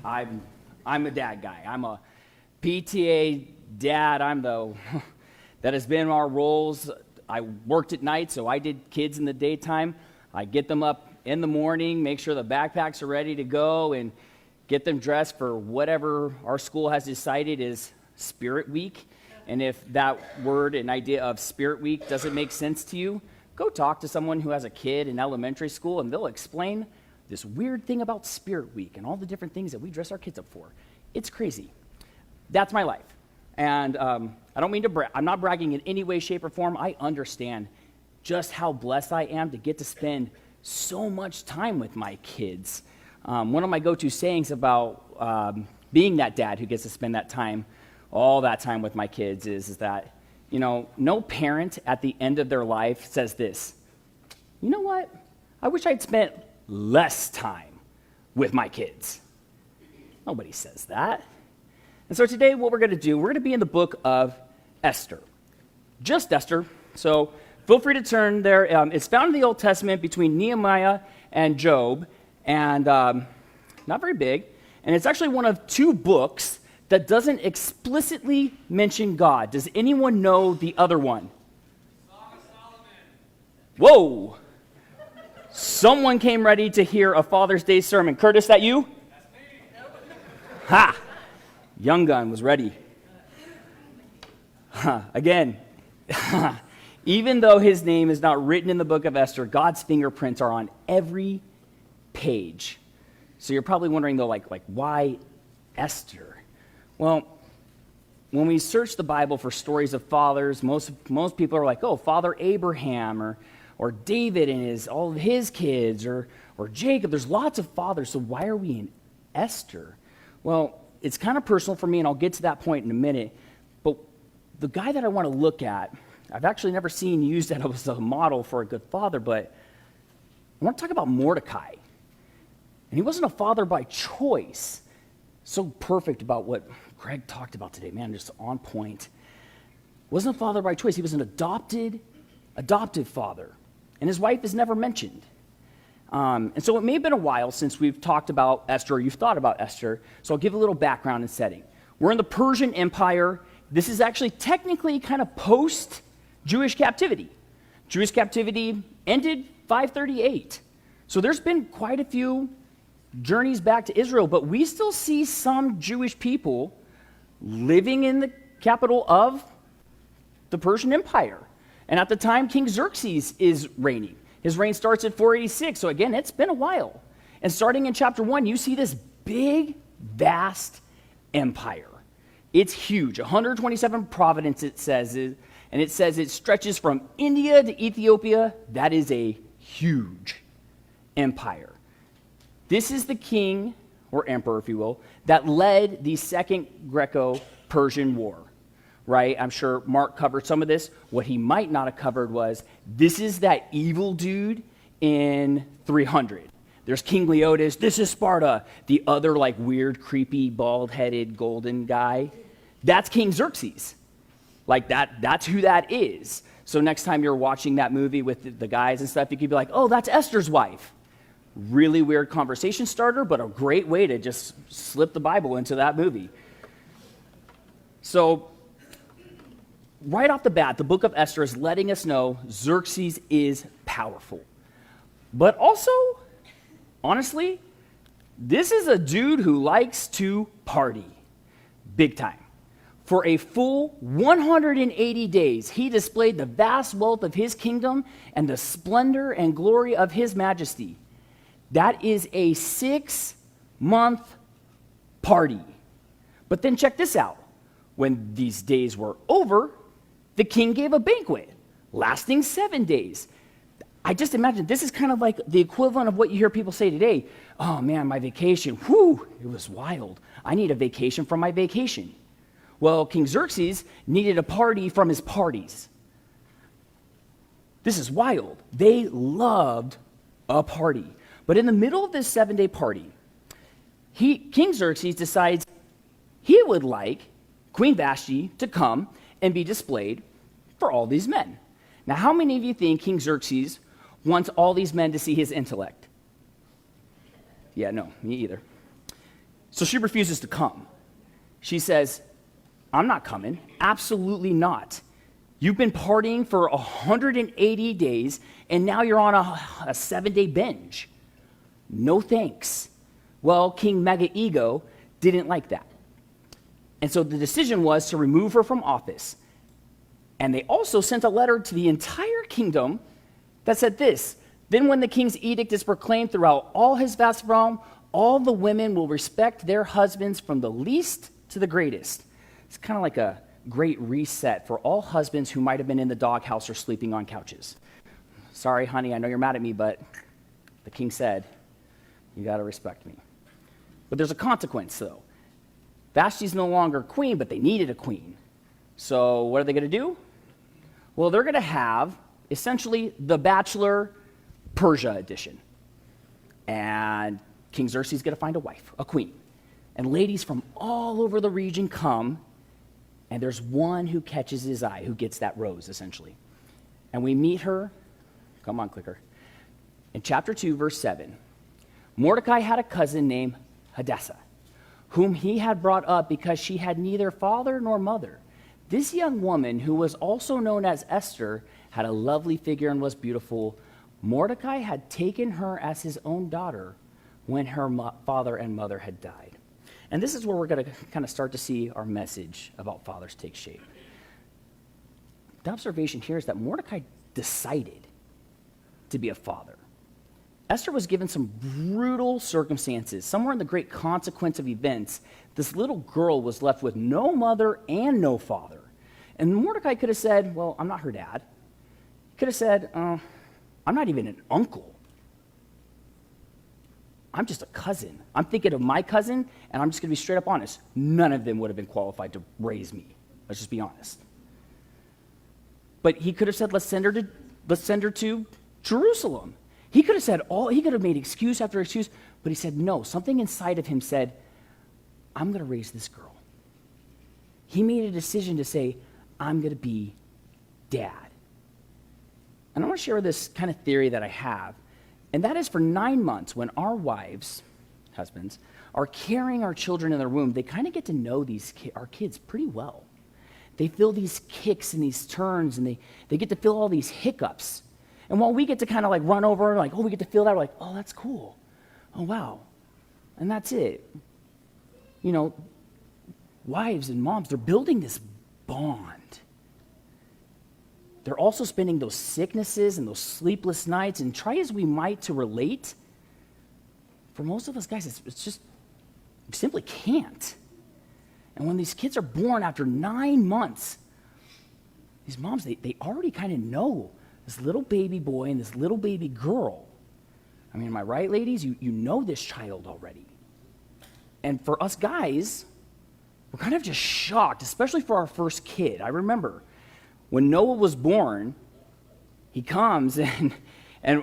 I'm a dad guy. I'm a PTA dad. I'm the that has been our roles. I worked at night, so I did kids in the daytime. I get them up in the morning, make sure the backpacks are ready to go, and get them dressed for whatever our school has decided is Spirit Week. And if that word and idea of Spirit Week doesn't make sense to you, go talk to someone who has a kid in elementary school, and they'll explain this weird thing about Spirit Week and all the different things that we dress our kids up for. It's crazy. That's my life. And I don't mean to brag. I'm not bragging in any way, shape, or form. I understand just how blessed I am to get to spend so much time with my kids. One of my go-to sayings about being that dad who gets to spend that time, all that time with my kids is that, you know, no parent at the end of their life says this: you know what? I wish I'd spent less time with my kids. Nobody says that. And so today what we're going to do, we're going to be in the book of Esther. Just Esther. So feel free to turn there. It's found in the Old Testament between Nehemiah and Job, and not very big. And it's actually one of two books that doesn't explicitly mention God. Does anyone know the other one? Song of Solomon. Whoa! Someone came ready to hear a Father's Day sermon. Curtis, that you? That's me. Ha! Young Gun was ready. Again, even though his name is not written in the book of Esther, God's fingerprints are on every page. So you're probably wondering, though, like why Esther? Well, when we search the Bible for stories of fathers, most people are like, oh, Father Abraham or David and all of his kids or Jacob. There's lots of fathers, so why are we in Esther? Well, it's kind of personal for me, and I'll get to that point in a minute. But the guy that I want to look at, I've actually never seen used as a model for a good father, but I want to talk about Mordecai. And he wasn't a father by choice. So perfect about what Greg talked about today, man, just on point. Wasn't a father by choice. He was an adopted father. And his wife is never mentioned. And so it may have been a while since we've talked about Esther, or you've thought about Esther, so I'll give a little background and setting. We're in the Persian Empire. This is actually technically kind of post-Jewish captivity. Jewish captivity ended 538. So there's been quite a few journeys back to Israel, but we still see some Jewish people living in the capital of the Persian Empire. And at the time, King Xerxes is reigning. His reign starts at 486, so again, it's been a while. And starting in chapter 1, you see this big, vast empire. It's huge, 127 provinces, it says, and it says it stretches from India to Ethiopia. That is a huge empire. This is the king, or emperor, if you will, that led the Second Greco-Persian War. Right? I'm sure Mark covered some of this. What he might not have covered was, this is that evil dude in 300. There's King Leotis. This is Sparta. The other like weird, creepy, bald-headed, golden guy. That's King Xerxes. Like that's who that is. So next time you're watching that movie with the guys and stuff, you could be like, oh, that's Esther's wife. Really weird conversation starter, but a great way to just slip the Bible into that movie. So right off the bat, the book of Esther is letting us know Xerxes is powerful. But also, honestly, this is a dude who likes to party big time. For a full 180 days, he displayed the vast wealth of his kingdom and the splendor and glory of his majesty. That is a 6-month party. But then check this out. When these days were over, the king gave a banquet lasting 7 days. I just imagine this is kind of like the equivalent of what you hear people say today. Oh man, my vacation, whew, it was wild. I need a vacation from my vacation. Well, King Xerxes needed a party from his parties. This is wild. They loved a party. But in the middle of this 7-day party, King Xerxes decides he would like Queen Vashti to come and be displayed for all these men. Now, how many of you think King Xerxes wants all these men to see his intellect? Yeah, no, me either. So she refuses to come. She says, I'm not coming. Absolutely not. You've been partying for 180 days, and now you're on a 7-day binge. No thanks. Well, King Mega-Ego didn't like that. And so the decision was to remove her from office. And they also sent a letter to the entire kingdom that said this: then when the king's edict is proclaimed throughout all his vast realm, all the women will respect their husbands from the least to the greatest. It's kind of like a great reset for all husbands who might have been in the doghouse or sleeping on couches. Sorry, honey, I know you're mad at me, but the king said, you got to respect me. But there's a consequence, though. Vashti's no longer queen, but they needed a queen. So what are they going to do? Well, they're going to have essentially the Bachelor Persia edition. And King Xerxes is going to find a wife, a queen. And ladies from all over the region come, and there's one who catches his eye, who gets that rose, essentially. And we meet her, come on, clicker, in chapter 2, verse 7. Mordecai had a cousin named Hadassah, whom he had brought up because she had neither father nor mother. This young woman, who was also known as Esther, had a lovely figure and was beautiful. Mordecai had taken her as his own daughter when her father and mother had died. And this is where we're going to kind of start to see our message about fathers take shape. The observation here is that Mordecai decided to be a father. Esther was given some brutal circumstances. Somewhere in the great consequence of events, this little girl was left with no mother and no father. And Mordecai could have said, well, I'm not her dad. He could have said, I'm not even an uncle. I'm just a cousin. I'm thinking of my cousin, and I'm just going to be straight up honest. None of them would have been qualified to raise me. Let's just be honest. But he could have said, let's send her to Jerusalem. He could have said he could have made excuse after excuse, but he said no. Something inside of him said, I'm going to raise this girl. He made a decision to say, I'm going to be dad. And I want to share this kind of theory that I have. And that is, for 9 months, when our wives, husbands, are carrying our children in their womb, they kind of get to know our kids pretty well. They feel these kicks and these turns, and they get to feel all these hiccups. And while we get to kind of like run over, like, oh, we get to feel that, we're like, oh, that's cool. Oh, wow. And that's it. You know, wives and moms, they're building this bond. They're also spending those sicknesses and those sleepless nights, and try as we might to relate, for most of us guys, it's just, we simply can't. And when these kids are born after 9 months, these moms, they already kind of know this little baby boy and this little baby girl. I mean, am I right, ladies? You know this child already. And for us guys, we're kind of just shocked, especially for our first kid. I remember when Noah was born, he comes, and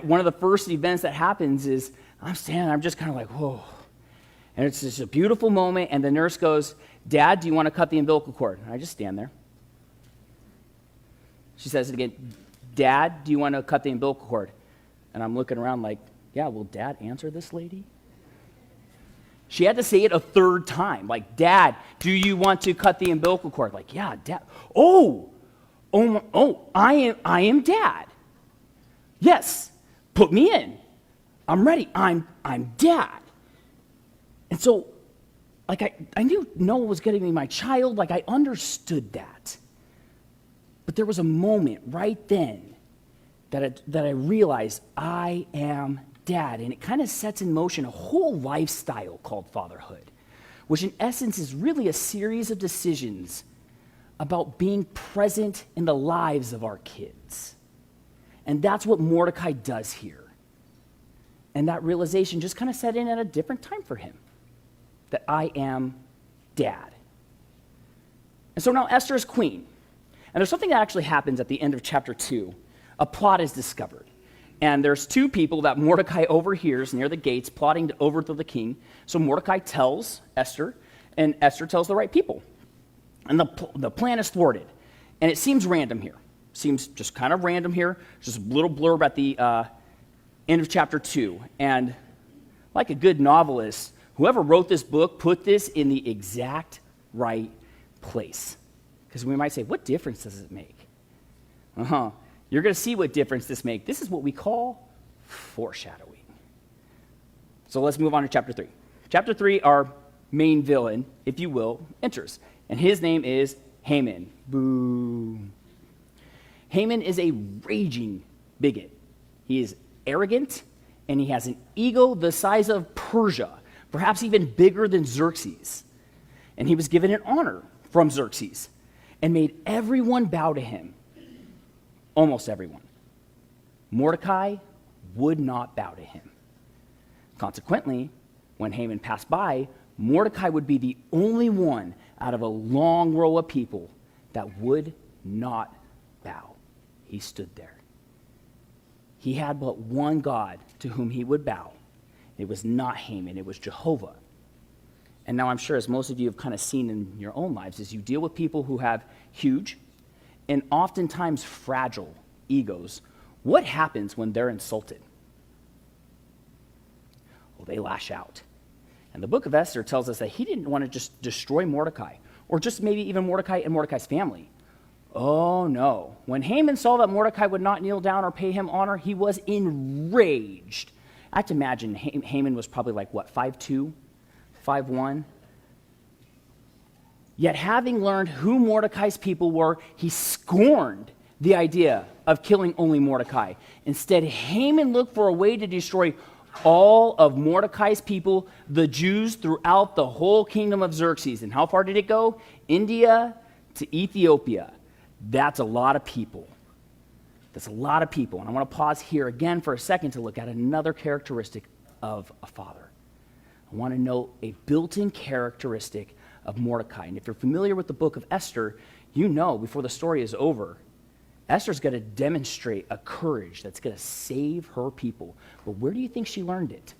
one of the first events that happens is I'm just kind of like, whoa. And it's just a beautiful moment, and the nurse goes, Dad, do you want to cut the umbilical cord? And I just stand there. She says it again, Dad, do you want to cut the umbilical cord? And I'm looking around like, yeah, will Dad answer this lady? She had to say it a third time, like, Dad, do you want to cut the umbilical cord? Like, yeah, Dad. Oh, I am Dad. Yes, put me in. I'm ready. I'm Dad. And so, like, I knew Noah was going to be my child. Like, I understood that. But there was a moment right then that I realized I am Dad. And it kind of sets in motion a whole lifestyle called fatherhood, which in essence is really a series of decisions about being present in the lives of our kids. And that's what Mordecai does here. And that realization just kind of set in at a different time for him, that I am Dad. And so now Esther is queen. And there's something that actually happens at the end of chapter 2. A plot is discovered. And there's 2 people that Mordecai overhears near the gates plotting to overthrow the king. So Mordecai tells Esther, and Esther tells the right people. And the plan is thwarted. And it seems random here. Seems just kind of random here. Just a little blurb at the end of chapter 2. And like a good novelist, Whoever wrote this book put this in the exact right place. Because we might say, what difference does it make? You're going to see what difference this makes. This is what we call foreshadowing. So let's move on to chapter 3. Chapter 3, our main villain, if you will, enters. And his name is Haman. Boo. Haman is a raging bigot. He is arrogant, and he has an ego the size of Persia, perhaps even bigger than Xerxes. And he was given an honor from Xerxes and made everyone bow to him. Almost everyone. Mordecai would not bow to him. Consequently, when Haman passed by, Mordecai would be the only one out of a long row of people that would not bow. He stood there. He had but one God to whom he would bow. It was not Haman, it was Jehovah. And now I'm sure, as most of you have kind of seen in your own lives, as you deal with people who have huge and oftentimes fragile egos, what happens when they're insulted? Well, they lash out. And the book of Esther tells us that he didn't want to just destroy Mordecai, or just maybe even Mordecai and Mordecai's family. Oh no. When Haman saw that Mordecai would not kneel down or pay him honor, he was enraged. I have to imagine Haman was probably like, what, 5'2", 5'1"? Yet having learned who Mordecai's people were, he scorned the idea of killing only Mordecai. Instead, Haman looked for a way to destroy all of Mordecai's people, the Jews, throughout the whole kingdom of Xerxes. And how far did it go? India to Ethiopia. That's a lot of people. That's a lot of people. And I want to pause here again for a second to look at another characteristic of a father. I want to note a built-in characteristic of Mordecai. And if you're familiar with the book of Esther, you know before the story is over, Esther's going to demonstrate a courage that's going to save her people. But where do you think she learned it?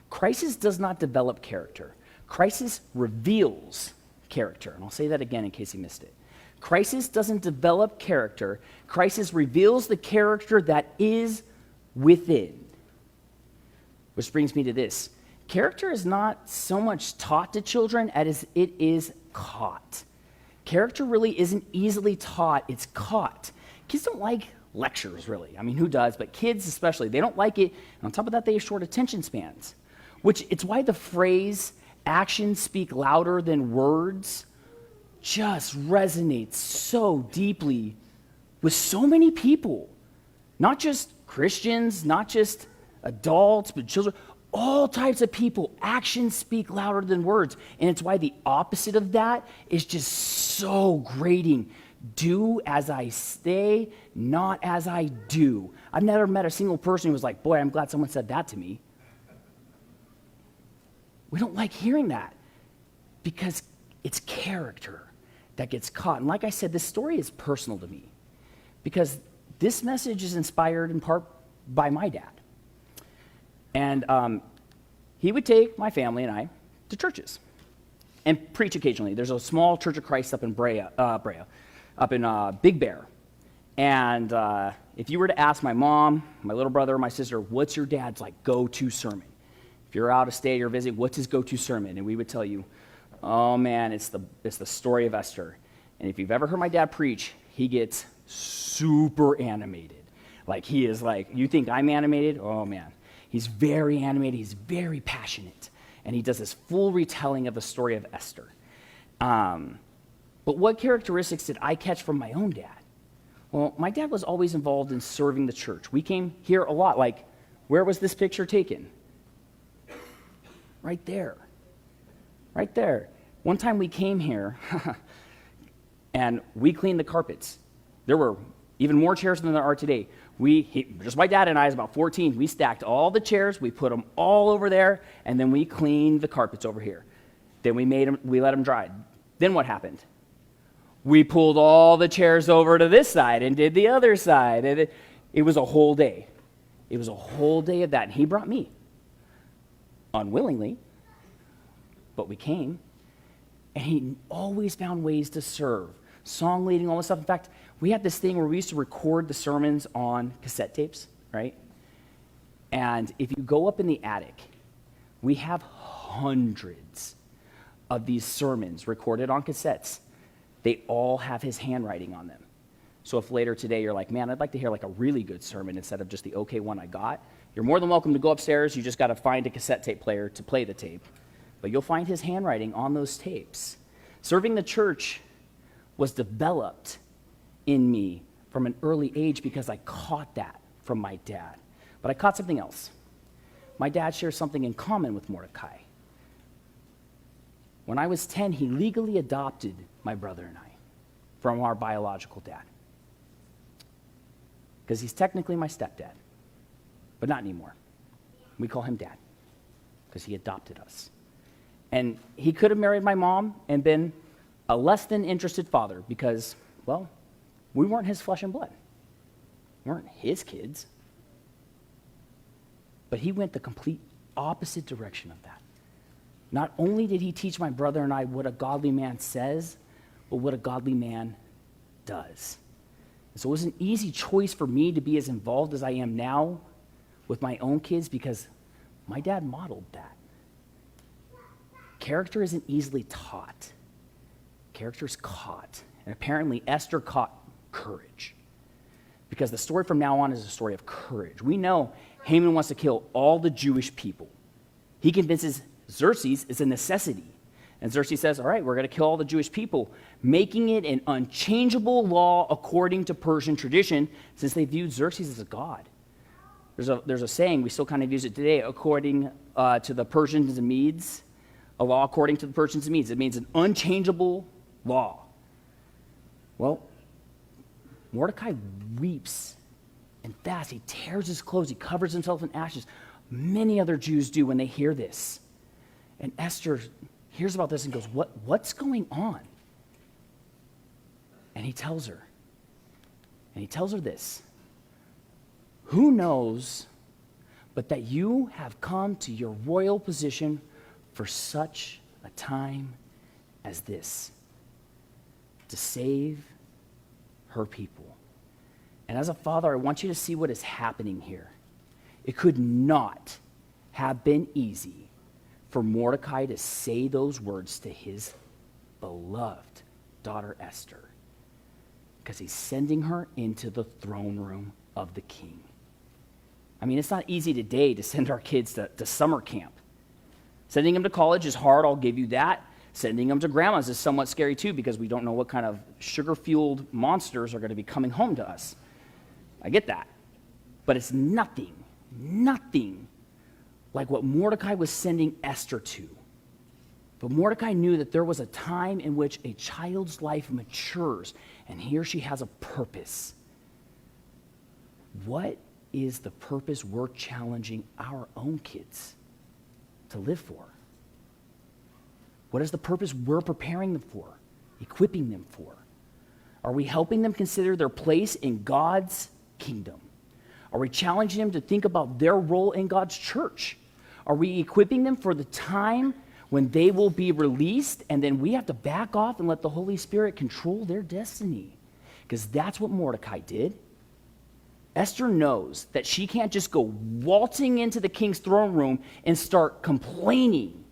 Crisis does not develop character. Crisis reveals character. And I'll say that again in case you missed it. Crisis doesn't develop character. Crisis reveals the character that is within. Which brings me to this. Character is not so much taught to children as it is caught. Character really isn't easily taught, it's caught. Kids don't like lectures, really. I mean, who does? But kids especially, they don't like it. And on top of that, they have short attention spans. Which, it's why the phrase, actions speak louder than words, just resonates so deeply with so many people. Not just Christians, not just adults, but children. All types of people, actions speak louder than words. And it's why the opposite of that is just so grating. Do as I say, not as I do. I've never met a single person who was like, boy, I'm glad someone said that to me. We don't like hearing that because it's character that gets caught. And like I said, this story is personal to me because this message is inspired in part by my dad. And he would take my family and I to churches and preach occasionally. There's a small Church of Christ up in up in Big Bear. And if you were to ask my mom, my little brother, my sister, what's your dad's like go-to sermon? If you're out of state or visiting, what's his go-to sermon? And we would tell you, oh man, it's the story of Esther. And if you've ever heard my dad preach, he gets super animated. Like he is like, you think I'm animated? Oh man. He's very animated, he's very passionate, and he does this full retelling of the story of Esther. But what characteristics did I catch from my own dad? Well, my dad was always involved in serving the church. We came here a lot. Like, where was this picture taken? Right there. Right there. One time we came here, and we cleaned the carpets. There were even more chairs than there are today. Just my dad and I, is about 14, we stacked all the chairs, we put them all over there, and then we cleaned the carpets over here. Then we let them dry. Then what happened? We pulled all the chairs over to this side and did the other side. And it was a whole day. It was a whole day of that. And he brought me. Unwillingly. But we came. And he always found ways to serve. Song leading, all this stuff. In fact, we had this thing where we used to record the sermons on cassette tapes, right? And if you go up in the attic We have hundreds of these sermons recorded on cassettes. They all have his handwriting on them. So if later today you're like, man, I'd like to hear like a really good sermon instead of just the okay one I got, you're more than welcome to go upstairs. You just got to find a cassette tape player to play the tape. But you'll find his handwriting on those tapes. Serving the church was developed in me from an early age because I caught that from my dad. But I caught something else. My dad shares something in common with Mordecai. When I was 10, he legally adopted my brother and I from our biological dad. Because he's technically my stepdad, but not anymore. We call him Dad because he adopted us. And he could have married my mom and been a less than interested father because, well, we weren't his flesh and blood. We weren't his kids. But he went the complete opposite direction of that. Not only did he teach my brother and I what a godly man says, but what a godly man does. So it was an easy choice for me to be as involved as I am now with my own kids because my dad modeled that. Character isn't easily taught. Character's caught. And apparently Esther caught courage. Because the story from now on is a story of courage. We know Haman wants to kill all the Jewish people. He convinces Xerxes it's a necessity. And Xerxes says, all right, we're going to kill all the Jewish people, making it an unchangeable law according to Persian tradition, since they viewed Xerxes as a god. There's a saying, we still kind of use it today, according to the Persians and Medes, a law according to the Persians and Medes. It means an unchangeable law. Well, Mordecai weeps and fasts. He tears his clothes. He covers himself in ashes. Many other Jews do when they hear this. And Esther hears about this and goes, what's going on? And he tells her. And he tells her this. Who knows but that you have come to your royal position for such a time as this, to save her people. And as a father, I want you to see what is happening here. It could not have been easy for Mordecai to say those words to his beloved daughter Esther, because he's sending her into the throne room of the king. I mean, it's not easy today to send our kids to summer camp. Sending them to college is hard, I'll give you that. Sending them to grandma's is somewhat scary too, because we don't know what kind of sugar-fueled monsters are going to be coming home to us. I get that. But it's nothing like what Mordecai was sending Esther to. But Mordecai knew that there was a time in which a child's life matures, and here she has a purpose. What is the purpose we're challenging our own kids to live for? What is the purpose we're preparing them for, equipping them for? Are we helping them consider their place in God's kingdom? Are we challenging them to think about their role in God's church? Are we equipping them for the time when they will be released and then we have to back off and let the Holy Spirit control their destiny? Because that's what Mordecai did. Esther knows that she can't just go waltzing into the king's throne room and start complaining.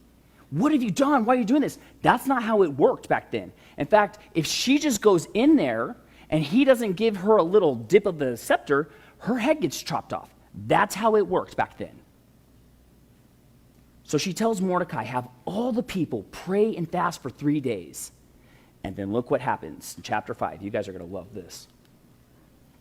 What have you done? Why are you doing this? That's not how it worked back then. In fact, if she just goes in there and he doesn't give her a little dip of the scepter, her head gets chopped off. That's how it worked back then. So she tells Mordecai, have all the people pray and fast for 3 days. And then look what happens in chapter 5. You guys are going to love this.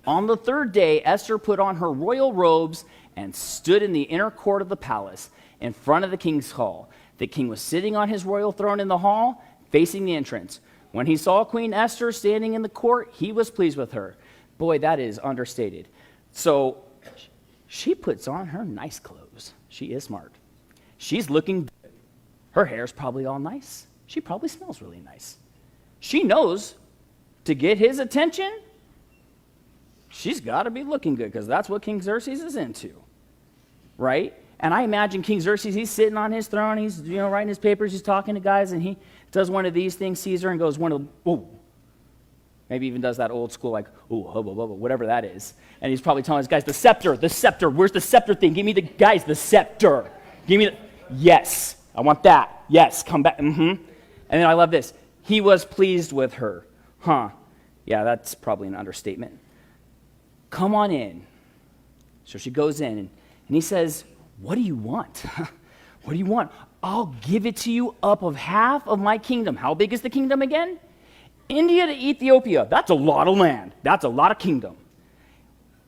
On the third day, Esther put on her royal robes and stood in the inner court of the palace in front of the king's hall. The king was sitting on his royal throne in the hall, facing the entrance. When he saw Queen Esther standing in the court, he was pleased with her. Boy, that is understated. So she puts on her nice clothes. She is smart. She's looking good. Her hair's probably all nice. She probably smells really nice. She knows to get his attention, she's got to be looking good, because that's what King Xerxes is into, right? And I imagine King Xerxes, he's sitting on his throne, he's writing his papers, he's talking to guys, and he does one of these things, sees her, and goes, maybe even does that old school, like, whatever that is. And he's probably telling his guys, the scepter, where's the scepter thing? Give me the scepter. Yes, I want that. Yes, come back. And then I love this. He was pleased with her. Yeah, that's probably an understatement. Come on in. So she goes in, and he says, what do you want? What do you want? I'll give it to you up of half of my kingdom. How big is the kingdom again? India to Ethiopia. That's a lot of land. That's a lot of kingdom.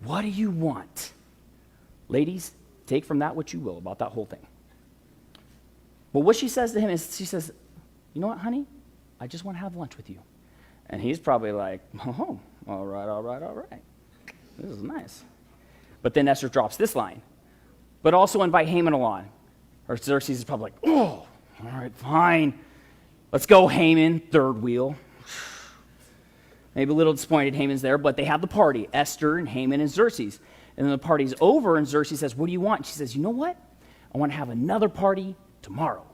What do you want? Ladies, take from that what you will about that whole thing. But what she says to him is, she says, you know what, honey? I just want to have lunch with you. And he's probably like, oh, all right. This is nice. But then Esther drops this line. But also invite Haman along. Or Xerxes is probably like, oh, all right, fine. Let's go, Haman, third wheel. Maybe a little disappointed Haman's there, but they have the party, Esther and Haman and Xerxes. And then the party's over, and Xerxes says, what do you want? And she says, you know what? I want to have another party tomorrow.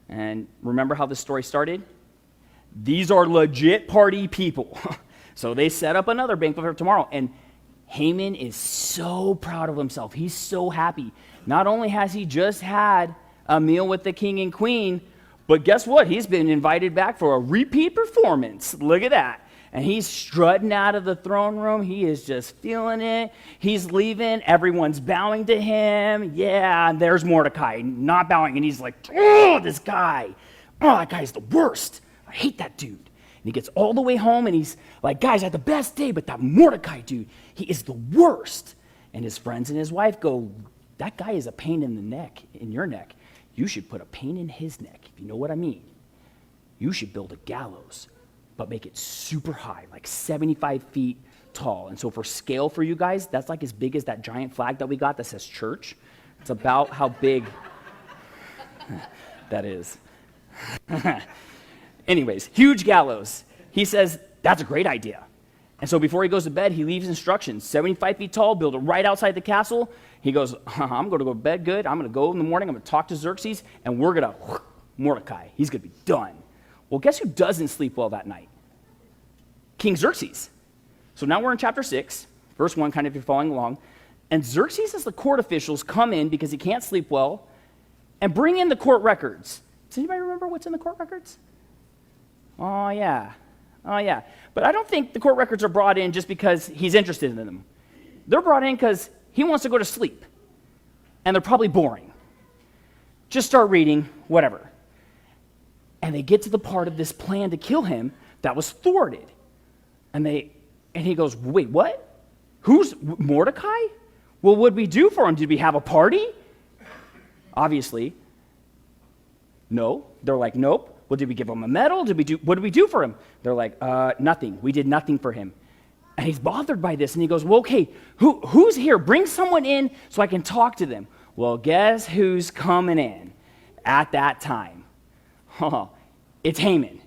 And remember how this story started? These are legit party people. So they set up another banquet for tomorrow. And Haman is so proud of himself. He's so happy. Not only has he just had a meal with the king and queen, but guess what? He's been invited back for a repeat performance. Look at that. And he's strutting out of the throne room. He is just feeling it. He's leaving. Everyone's bowing to him. Yeah, and there's Mordecai not bowing. And he's like, oh, this guy. Oh, that guy's the worst. I hate that dude. And he gets all the way home, and he's like, guys, I had the best day, but that Mordecai dude, he is the worst. And his friends and his wife go, that guy is a pain in the neck, in your neck. You should put a pain in his neck, if you know what I mean. You should build a gallows, but make it super high, like 75 feet tall. And so for scale for you guys, that's like as big as that giant flag that we got that says church. It's about how big that is. Anyways, huge gallows. He says, that's a great idea. And so before he goes to bed, he leaves instructions. 75 feet tall, build it right outside the castle. He goes, I'm going to go to bed good. I'm going to go in the morning. I'm going to talk to Xerxes, and we're going to, Mordecai, he's going to be done. Well, guess who doesn't sleep well that night? King Xerxes. So now we're in chapter 6, verse 1, kind of if you're following along. And Xerxes as the court officials come in because he can't sleep well and bring in the court records. Does anybody remember what's in the court records? Oh, yeah. But I don't think the court records are brought in just because he's interested in them. They're brought in because he wants to go to sleep. And they're probably boring. Just start reading, whatever. And they get to the part of this plan to kill him that was thwarted. And he goes, wait, what? Who's Mordecai? Well, what did we do for him? Did we have a party? Obviously. No. They're like, nope. Well, did we give him a medal? What did we do for him? They're like, nothing. We did nothing for him. And he's bothered by this, and he goes, well, okay, who's here? Bring someone in so I can talk to them. Well, guess who's coming in at that time? It's Haman.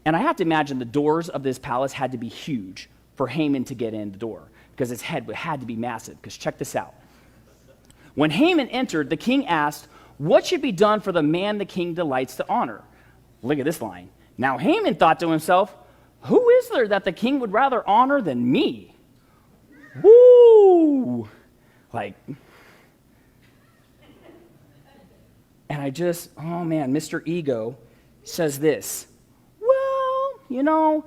And I have to imagine the doors of this palace had to be huge for Haman to get in the door, because his head had to be massive, because check this out. When Haman entered, the king asked, what should be done for the man the king delights to honor? Look at this line. Now Haman thought to himself, who is there that the king would rather honor than me? Woo! And Mr. Ego says this. Well,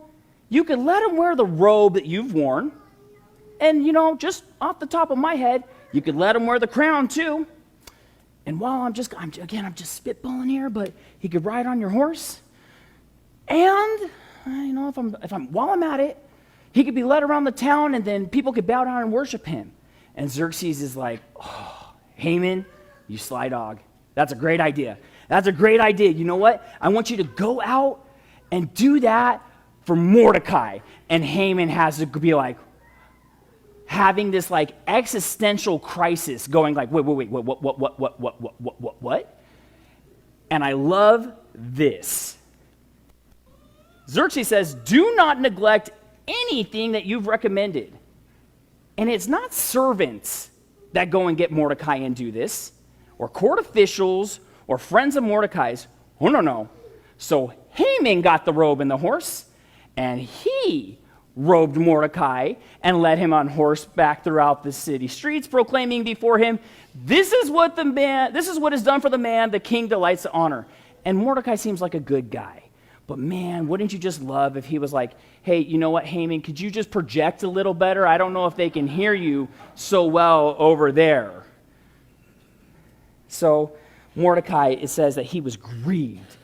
you could let him wear the robe that you've worn. And, just off the top of my head, you could let him wear the crown too. And while I'm just spitballing here, but he could ride on your horse. And, while I'm at it, he could be led around the town, and then people could bow down and worship him. And Xerxes is like, oh, Haman, you sly dog. That's a great idea. You know what? I want you to go out and do that for Mordecai. And Haman has to be like, having this like existential crisis going like, wait, what? And I love this. Xerxes says, do not neglect anything that you've recommended. And it's not servants that go and get Mordecai and do this, or court officials, or friends of Mordecai's. Oh, no. So Haman got the robe and the horse, and he robed Mordecai and led him on horseback throughout the city streets, proclaiming before him, This is what is done for the man the king delights to honor. And Mordecai seems like a good guy. But man, wouldn't you just love if he was like, hey, you know what, Haman, could you just project a little better? I don't know if they can hear you so well over there. So Mordecai, it says that he was grieved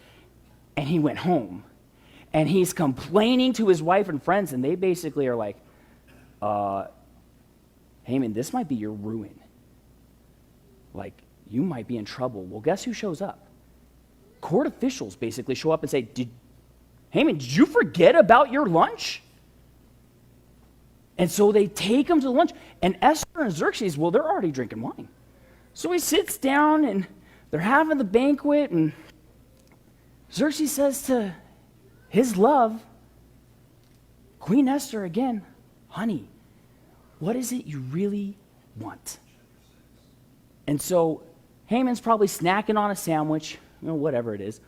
and he went home. And he's complaining to his wife and friends, and they basically are like, Haman, this might be your ruin. Like, you might be in trouble. Well, guess who shows up? Court officials basically show up and say, Haman, did you forget about your lunch? And so they take him to lunch. And Esther and Xerxes, well, they're already drinking wine. So he sits down, and they're having the banquet, and Xerxes says to his love, Queen Esther again, honey, what is it you really want? And so Haman's probably snacking on a sandwich, whatever it is.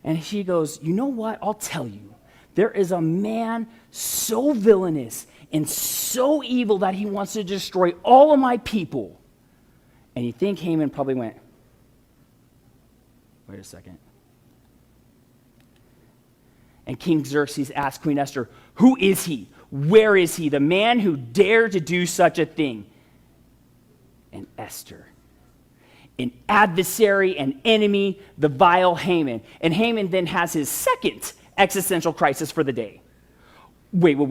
And she goes, you know what? I'll tell you. There is a man so villainous and so evil that he wants to destroy all of my people. And you think Haman probably went, wait a second. And King Xerxes asked Queen Esther, who is he? Where is he? The man who dared to do such a thing? And Esther, an adversary, an enemy, the vile Haman. And Haman then has his second existential crisis for the day. Wait. And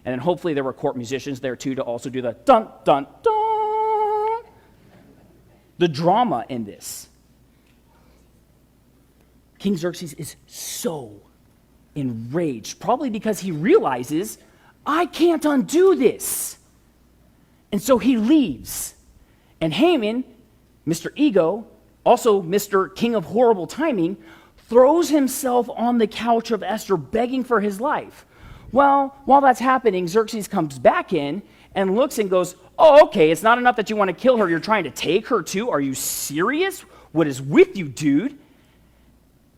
then hopefully there were court musicians there too to also do the dun, dun, dun. The drama in this. King Xerxes is so enraged, probably because he realizes, I can't undo this. And so he leaves. And Haman, Mr. Ego, also Mr. King of Horrible Timing, throws himself on the couch of Esther begging for his life. Well, while that's happening, Xerxes comes back in and looks and goes, oh, okay, it's not enough that you want to kill her. You're trying to take her too? Are you serious? What is with you, dude?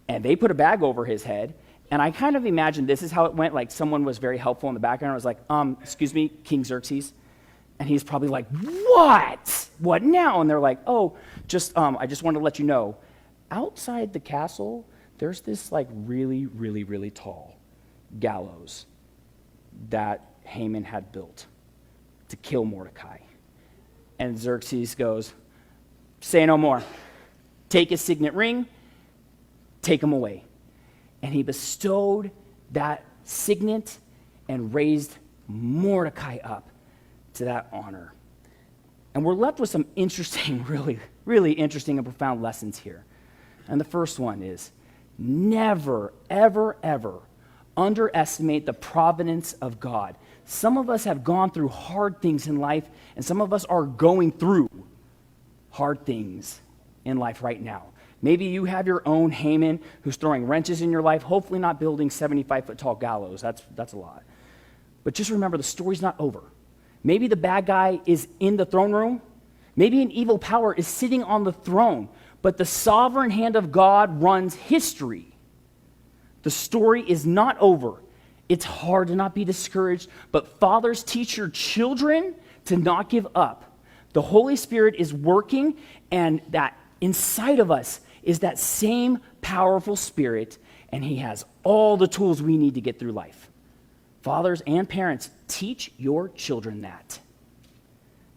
And they put a bag over his head. And I kind of imagine this is how it went. Like someone was very helpful in the background. I was like, excuse me, King Xerxes. And he's probably like, what? What now? And they're like, oh, I just wanted to let you know, outside the castle, there's this like really, really, really tall gallows that Haman had built to kill Mordecai. And Xerxes goes, say no more. Take his signet ring, take him away. And he bestowed that signet and raised Mordecai up to that honor. And we're left with some interesting, really, really interesting and profound lessons here. And the first one is never, ever, ever underestimate the providence of God. Some of us have gone through hard things in life, and some of us are going through hard things in life right now. Maybe you have your own Haman who's throwing wrenches in your life, hopefully not building 75-foot tall gallows. That's a lot. But just remember, the story's not over. Maybe the bad guy is in the throne room. Maybe an evil power is sitting on the throne. But the sovereign hand of God runs history. The story is not over. It's hard to not be discouraged, but fathers, teach your children to not give up. The Holy Spirit is working, and that inside of us is that same powerful Spirit, and He has all the tools we need to get through life. Fathers and parents, teach your children that.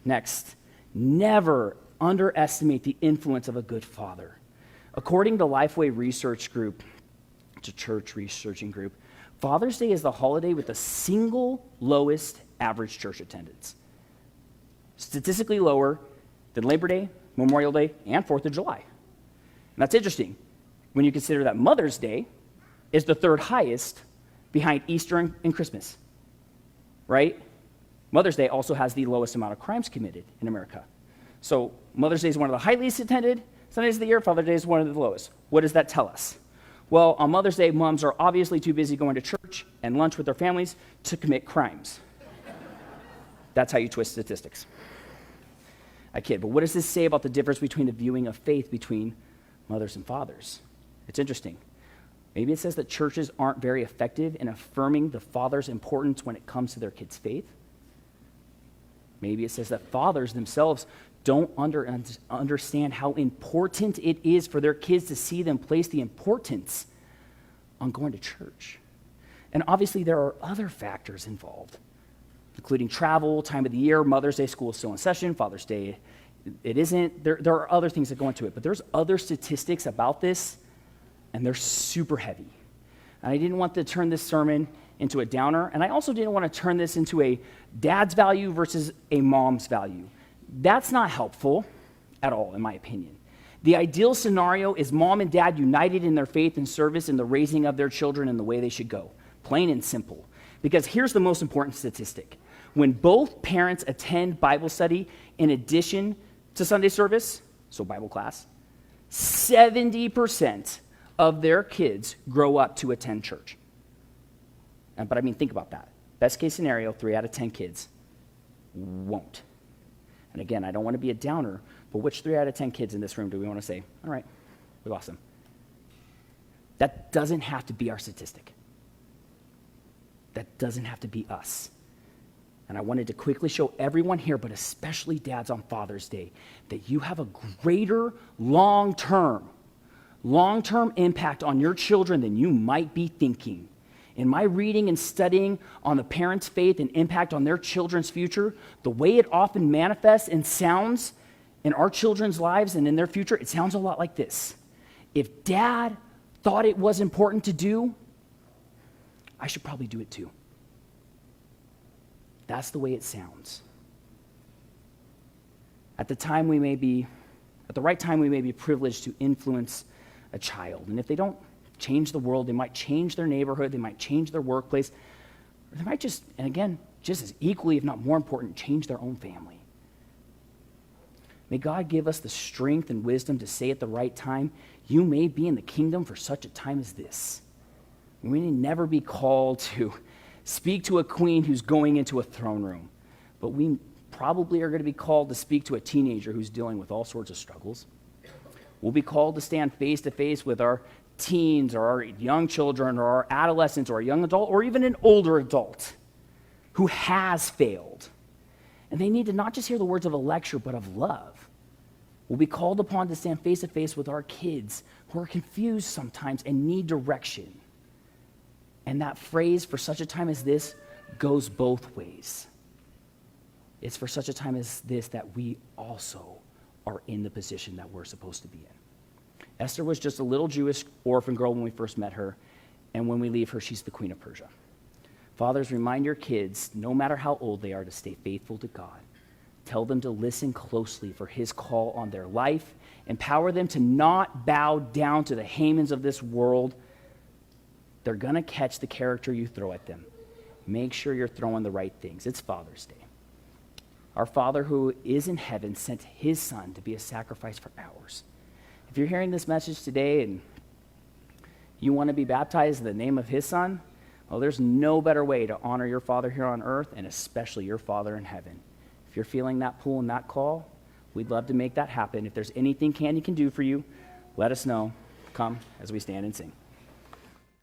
Next, never underestimate the influence of a good father. According to Lifeway Research Group, it's a church researching group, Father's Day is the holiday with the single lowest average church attendance. Statistically lower than Labor Day, Memorial Day, and 4th of July. And that's interesting when you consider that Mother's Day is the third highest behind Easter and Christmas, right? Mother's Day also has the lowest amount of crimes committed in America. So Mother's Day is one of the highest attended Sundays of the year. Father's Day is one of the lowest. What does that tell us? Well, on Mother's Day, moms are obviously too busy going to church and lunch with their families to commit crimes. That's how you twist statistics. I kid, but what does this say about the difference between the viewing of faith between mothers and fathers? It's interesting. Maybe it says that churches aren't very effective in affirming the father's importance when it comes to their kids' faith. Maybe it says that fathers themselves don't understand how important it is for their kids to see them place the importance on going to church. And obviously there are other factors involved, including travel, time of the year, Mother's Day, school is still in session, Father's Day, it isn't. There are other things that go into it, but there's other statistics about this, and they're super heavy. And I didn't want to turn this sermon into a downer, and I also didn't want to turn this into a dad's value versus a mom's value. That's not helpful at all, in my opinion. The ideal scenario is mom and dad united in their faith and service in the raising of their children in the way they should go, plain and simple. Because here's the most important statistic. When both parents attend Bible study in addition to Sunday service, so Bible class, 70% of their kids grow up to attend church. But I mean, think about that. Best case scenario, 3 out of 10 kids won't. And again, I don't want to be a downer, but which 3 out of 10 kids in this room do we want to say, all right, we lost them? That doesn't have to be our statistic. That doesn't have to be us. And I wanted to quickly show everyone here, but especially dads on Father's Day, that you have a greater long-term impact on your children than you might be thinking. In my reading and studying on the parents' faith and impact on their children's future, the way it often manifests and sounds in our children's lives and in their future, it sounds a lot like this. If dad thought it was important to do, I should probably do it too. That's the way it sounds. At the right time, we may be privileged to influence a child. And if they don't change the world, they might change their neighborhood, they might change their workplace, or they might just as equally, if not more important, change their own family. May God give us the strength and wisdom to say at the right time, you may be in the kingdom for such a time as this. We may never be called to speak to a queen who's going into a throne room, but we probably are going to be called to speak to a teenager who's dealing with all sorts of struggles. We'll be called to stand face to face with our teens or our young children or our adolescents or a young adult or even an older adult who has failed. And they need to not just hear the words of a lecture, but of love. We'll be called upon to stand face to face with our kids who are confused sometimes and need direction. And that phrase, for such a time as this, goes both ways. It's for such a time as this that we also are in the position that we're supposed to be in. Esther was just a little Jewish orphan girl when we first met her, and when we leave her, she's the queen of Persia. Fathers, remind your kids, no matter how old they are, to stay faithful to God. Tell them to listen closely for his call on their life. Empower them to not bow down to the Hamans of this world. They're going to catch the character you throw at them. Make sure you're throwing the right things. It's Father's Day. Our Father who is in heaven sent his Son to be a sacrifice for ours. If you're hearing this message today and you want to be baptized in the name of his Son, well, there's no better way to honor your Father here on earth, and especially your Father in heaven. If you're feeling that pull and that call, we'd love to make that happen. If there's anything Candy can do for you, let us know. Come as we stand and sing.